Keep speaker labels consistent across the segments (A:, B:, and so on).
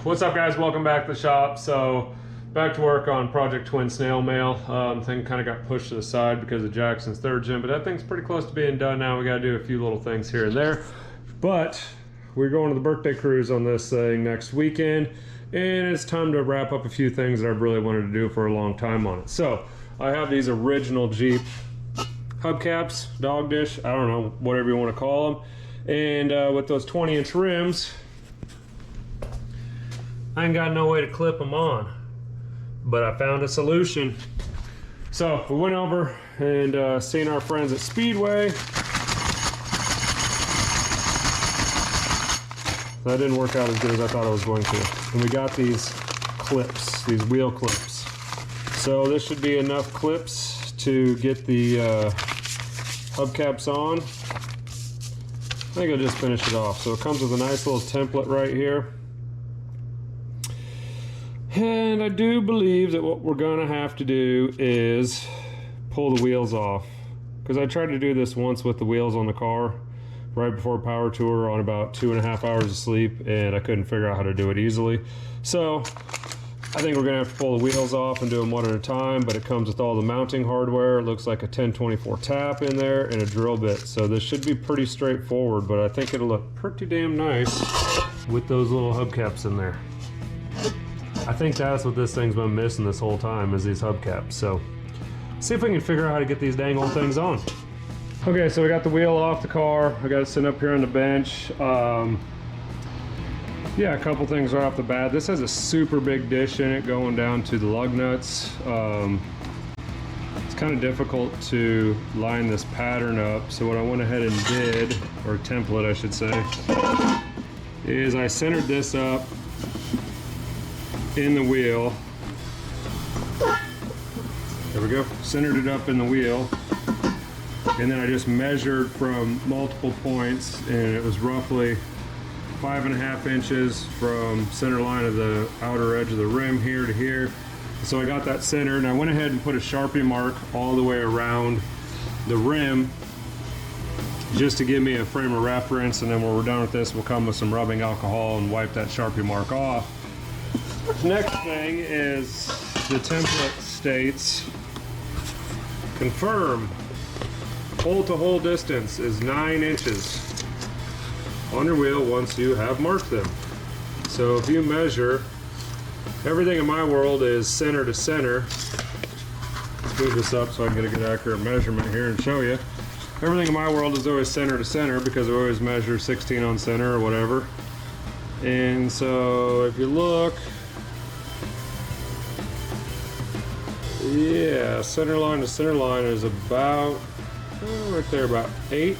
A: What's up, guys? Welcome back to the shop. So back to work on project Twin Snail Mail. Thing kind of got pushed to the side because of Jackson's third gen, but that thing's pretty close to being done now. We got to do a few little things here and there, but we're going to the birthday cruise on this thing next weekend, and it's time to wrap up a few things that I've really wanted to do for a long time on it. So I have these original Jeep hubcaps, dog dish, I don't know, whatever you want to call them, and with those 20-inch rims, I ain't got no way to clip them on, but I found a solution. So we went over and seen our friends at Speedway. That didn't work out as good as I thought it was going to. And we got these clips, these wheel clips. So this should be enough clips to get the hubcaps on. I think I'll just finish it off. So it comes with a nice little template right here. And I do believe that what we're gonna have to do is pull the wheels off, because I tried to do this once with the wheels on the car right before power tour on about 2.5 hours of sleep, and I couldn't figure out how to do it easily. So I think we're gonna have to pull the wheels off and do them one at a time, but it comes with all the mounting hardware. It looks like a 1024 tap in there and a drill bit. So this should be pretty straightforward, but I think it'll look pretty damn nice with those little hubcaps in there. I think that's what this thing's been missing this whole time, is these hubcaps. So see if we can figure out how to get these dang old things on. Okay, so we got the wheel off the car. I got it sitting up here on the bench. Yeah, a couple things right off the bat. This has a super big dish in it going down to the lug nuts. It's kind of difficult to line this pattern up. So what I went ahead and did, or template I should say, is I centered this up in the wheel. There we go. Centered it up in the wheel, and then I just measured from multiple points, and it was roughly 5.5 inches from center line of the outer edge of the rim here to here. So I got that centered, and I went ahead and put a Sharpie mark all the way around the rim just to give me a frame of reference, and then when we're done with this, we'll come with some rubbing alcohol and wipe that Sharpie mark off. Next thing is the template states, confirm hole to hole distance is 9 inches on your wheel once you have marked them. So if you measure, everything in my world is center to center. Let's move this up so I can get a good accurate measurement here and show you. Everything in my world is always center to center because I always measure 16 on center or whatever. And so if you look, yeah, center line to center line is about, right there, about 8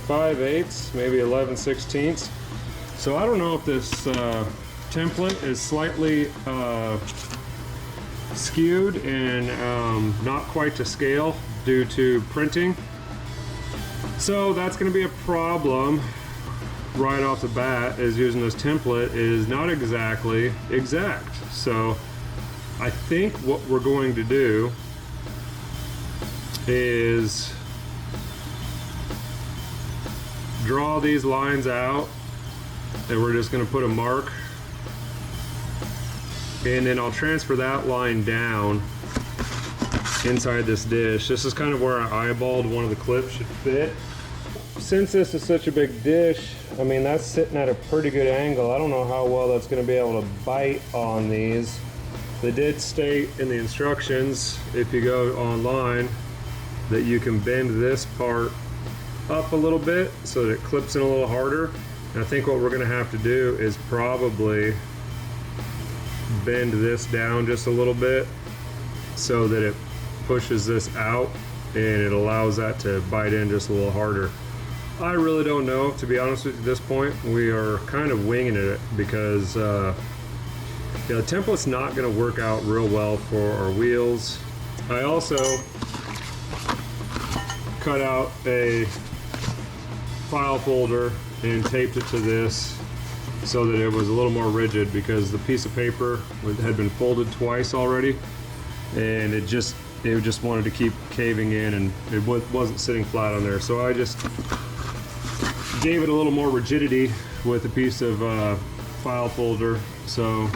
A: 5/8, maybe 11/16. So I don't know if this template is slightly skewed and not quite to scale due to printing. So that's going to be a problem right off the bat, is using this template is not exactly exact. So I think what we're going to do is draw these lines out, and we're just going to put a mark, and then I'll transfer that line down inside this dish. This is kind of where I eyeballed one of the clips should fit. Since this is such a big dish, I mean, that's sitting at a pretty good angle. I don't know how well that's going to be able to bite on these. They did state in the instructions, if you go online, that you can bend this part up a little bit so that it clips in a little harder. And I think what we're going to have to do is probably bend this down just a little bit so that it pushes this out and it allows that to bite in just a little harder. I really don't know, to be honest with you. At this point, we are kind of winging it because yeah, the template's not going to work out real well for our wheels. I also cut out a file folder and taped it to this so that it was a little more rigid, because the piece of paper had been folded twice already, and it just wanted to keep caving in, and it wasn't sitting flat on there. So I just gave it a little more rigidity with a piece of file folder, so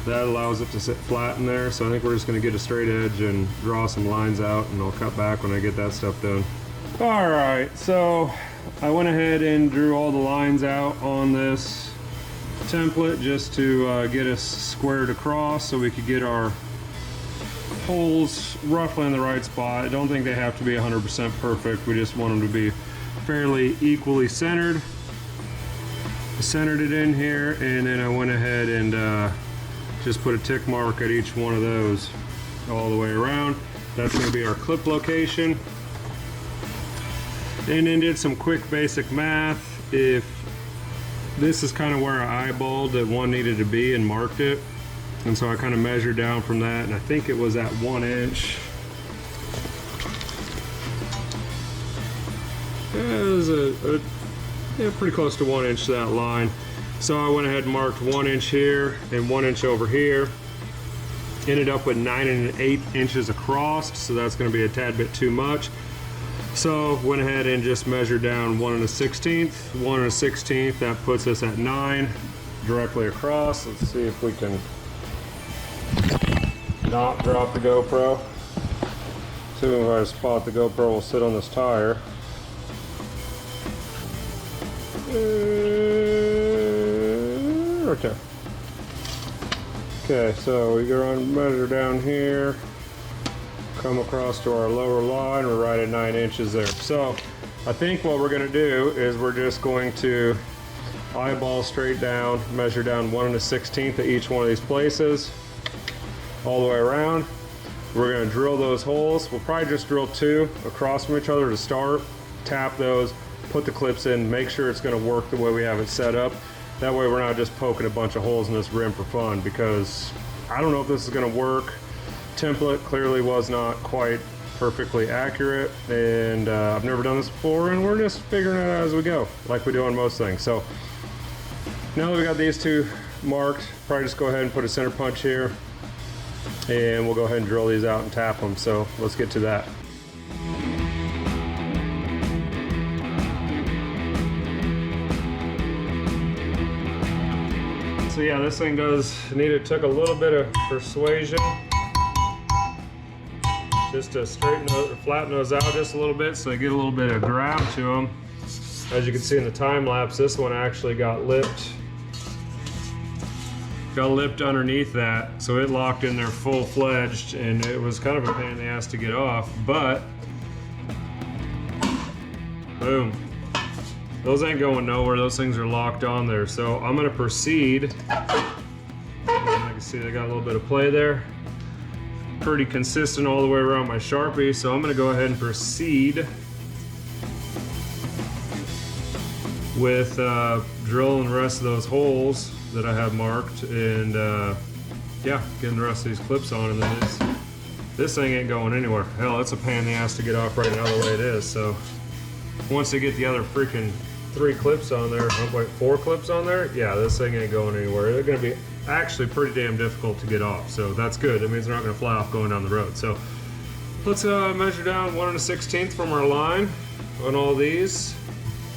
A: that allows it to sit flat in there. So I think we're just going to get a straight edge and draw some lines out, and I'll cut back when I get that stuff done. All right, so I went ahead and drew all the lines out on this template just to get us squared across so we could get our holes roughly in the right spot. I don't think they have to be 100% perfect. We just want them to be fairly equally centered. I centered it in here, and then I went ahead and just put a tick mark at each one of those all the way around. That's going to be our clip location. And then did some quick basic math. If this is kind of where I eyeballed that one needed to be and marked it, and so I kind of measured down from that, and I think it was at 1 inch. It was yeah, pretty close to 1 inch to that line. So I went ahead and marked 1 inch here and 1 inch over here. Ended up with 9 1/8 inches across, so that's going to be a tad bit too much. So went ahead and just measured down 1 1/16. 1 1/16, that puts us at 9 directly across. Let's see if we can not drop the GoPro. See if I spot the GoPro will sit on this tire. Right there. Okay, so we go and measure down here, come across to our lower line, we're right at 9 inches there. So I think what we're going to do is we're just going to eyeball straight down, measure down 1 1/16 at each one of these places, all the way around. We're going to drill those holes. We'll probably just drill 2 across from each other to start, tap those, put the clips in, make sure it's going to work the way we have it set up. That way we're not just poking a bunch of holes in this rim for fun, because I don't know if this is going to work. Template clearly was not quite perfectly accurate, and I've never done this before, and we're just figuring it out as we go, like we do on most things. So now that we got these 2 marked, probably just go ahead and put a center punch here, and we'll go ahead and drill these out and tap them. So let's get to that. So yeah, this thing took a little bit of persuasion just to flatten those out just a little bit so they get a little bit of grab to them. As you can see in the time lapse, this one actually got lipped underneath that, so it locked in there full-fledged, and it was kind of a pain in the ass to get off, but boom. Those ain't going nowhere. Those things are locked on there. So I'm going to proceed. And I can see they got a little bit of play there. Pretty consistent all the way around my Sharpie. So I'm going to go ahead and proceed with drilling the rest of those holes that I have marked, and yeah, getting the rest of these clips on. And then this thing ain't going anywhere. Hell, it's a pain in the ass to get off right now the way it is. So once they get the other freaking 3 clips on there, wait, 4 clips on there, yeah, this thing ain't going anywhere. They're going to be actually pretty damn difficult to get off, so that's good. That means they're not going to fly off going down the road. So let's measure down 1 1/16 from our line on all these.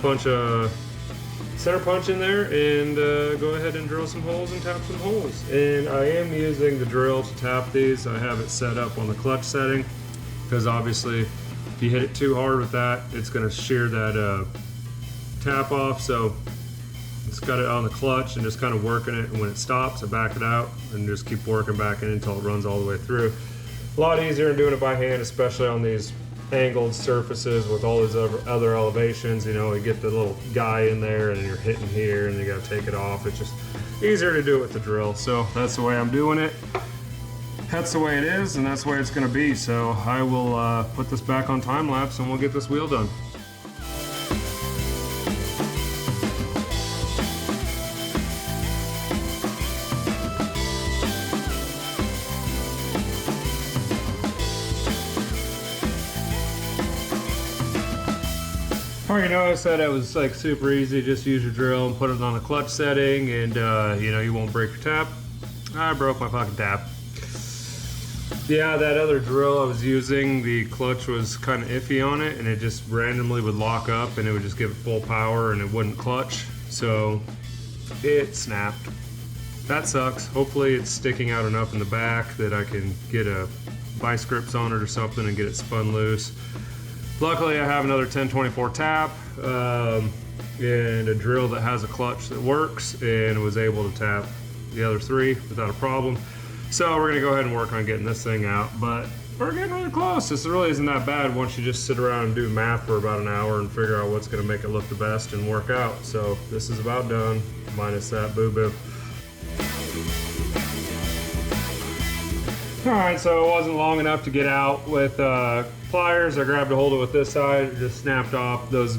A: Punch a center punch in there, and go ahead and drill some holes and tap some holes. And I am using the drill to tap these. I have it set up on the clutch setting, because obviously if you hit it too hard with that, it's going to shear that tap off. So it's got it on the clutch and just kind of working it, and when it stops I back it out and just keep working back in until it runs all the way through. A lot easier than doing it by hand, especially on these angled surfaces with all these other elevations. You know, you get the little guy in there and you're hitting here and you got to take it off. It's just easier to do it with the drill. So that's the way I'm doing it. That's the way it is, and that's the way it's going to be. So I will put this back on time lapse and we'll get this wheel done. Alright, you notice that it was like super easy. Just use your drill and put it on the clutch setting, and you know, you won't break your tap. I broke my fucking tap. Yeah, that other drill I was using, the clutch was kind of iffy on it, and it just randomly would lock up and it would just give it full power and it wouldn't clutch. So it snapped. That sucks. Hopefully it's sticking out enough in the back that I can get a vice grips on it or something and get it spun loose. Luckily I have another 1024 tap and a drill that has a clutch that works, and was able to tap the other 3 without a problem. So we're gonna go ahead and work on getting this thing out, but we're getting really close. This really isn't that bad once you just sit around and do math for about an hour and figure out what's gonna make it look the best and work out. So this is about done, minus that boo-boo. All right, so it wasn't long enough to get out with pliers. I grabbed a hold of it with this side, it just snapped off. Those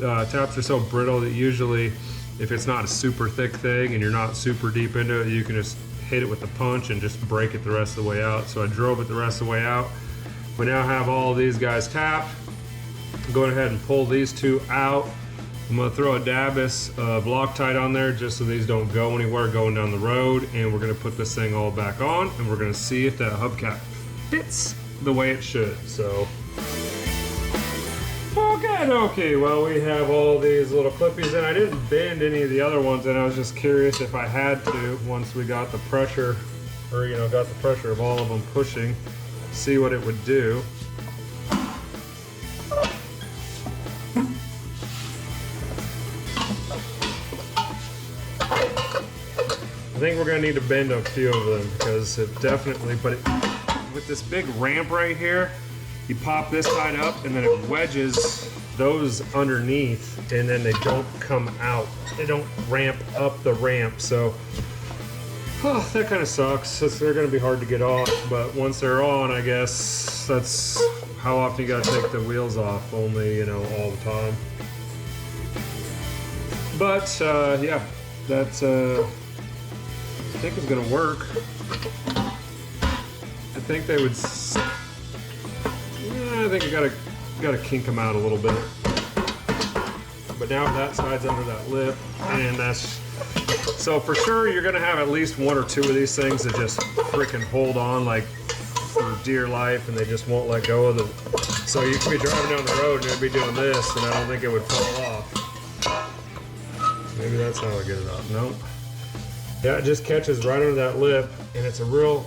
A: taps are so brittle that usually if it's not a super thick thing and you're not super deep into it, you can just hit it with the punch and just break it the rest of the way out. So I drove it the rest of the way out. We now have all these guys tapped. I'm going ahead and pull these 2 out. I'm gonna throw a dabus of Loctite on there just so these don't go anywhere going down the road, and we're gonna put this thing all back on and we're gonna see if that hubcap fits the way it should. So, okay, well, we have all these little clippies in. I didn't bend any of the other ones, and I was just curious if I had to once we got the pressure, or got the pressure of all of them pushing, see what it would do. I think we're gonna need to bend a few of them because it definitely, with this big ramp right here, you pop this side up and then it wedges those underneath, and then they don't come out. They don't ramp up the ramp, so that kind of sucks. They're gonna be hard to get off, but once they're on, I guess that's how often you gotta take the wheels off, only, all the time. But yeah, that's I think it's gonna work. I think they would. I think you gotta kink them out a little bit. But now that side's under that lip, and that's so for sure you're gonna have at least 1 or 2 of these things that just freaking hold on like for dear life, and they just won't let go of them. So you could be driving down the road and you'd be doing this, and I don't think it would fall off. Maybe that's how I get it off. Nope. Yeah, it just catches right under that lip, and it's a real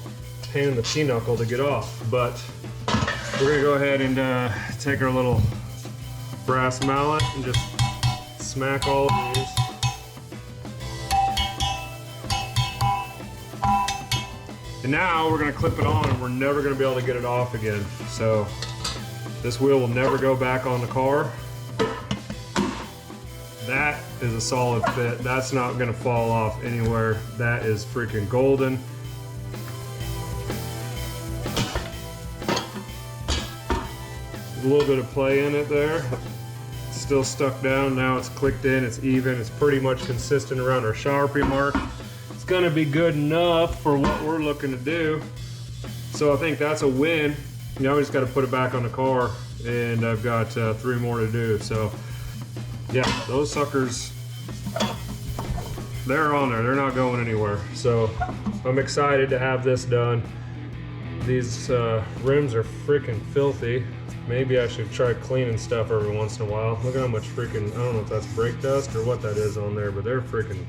A: pain in the pinochle to get off. But we're gonna go ahead and take our little brass mallet and just smack all of these. And now we're gonna clip it on, and we're never gonna be able to get it off again. So this wheel will never go back on the car. That is a solid fit. That's not gonna fall off anywhere. That is freaking golden. A little bit of play in it there. It's still stuck down. Now it's clicked in, it's even, it's pretty much consistent around our Sharpie mark. It's gonna be good enough for what we're looking to do. So I think that's a win. Now we just gotta put it back on the car, and I've got 3 more to do. So yeah, those suckers, they're on there. They're not going anywhere. So I'm excited to have this done. These rims are freaking filthy. Maybe I should try cleaning stuff every once in a while. Look at how much freaking, I don't know if that's brake dust or what that is on there, but they're freaking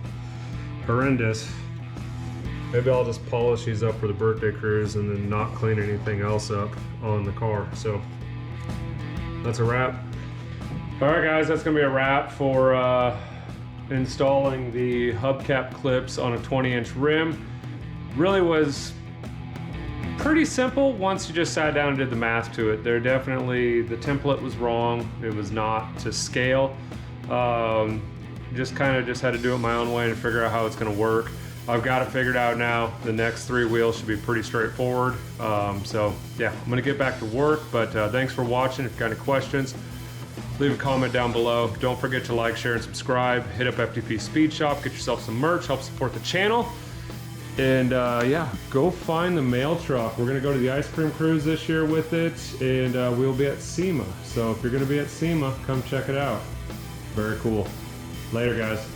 A: horrendous. Maybe I'll just polish these up for the birthday cruise and then not clean anything else up on the car. So that's a wrap. All right guys, that's gonna be a wrap for installing the hubcap clips on a 20-inch rim. Really was pretty simple once you just sat down and did the math to it. There definitely, the template was wrong. It was not to scale. Just kind of had to do it my own way and figure out how it's gonna work. I've got it figured out now. The next 3 wheels should be pretty straightforward. So yeah, I'm gonna get back to work, but thanks for watching. If you've got any questions, leave a comment down below. Don't forget to like, share, and subscribe. Hit up FTP Speed Shop, get yourself some merch, help support the channel. And yeah, go find the mail truck. We're gonna go to the ice cream cruise this year with it, and we'll be at SEMA. So if you're gonna be at SEMA, come check it out. Very cool. Later, guys.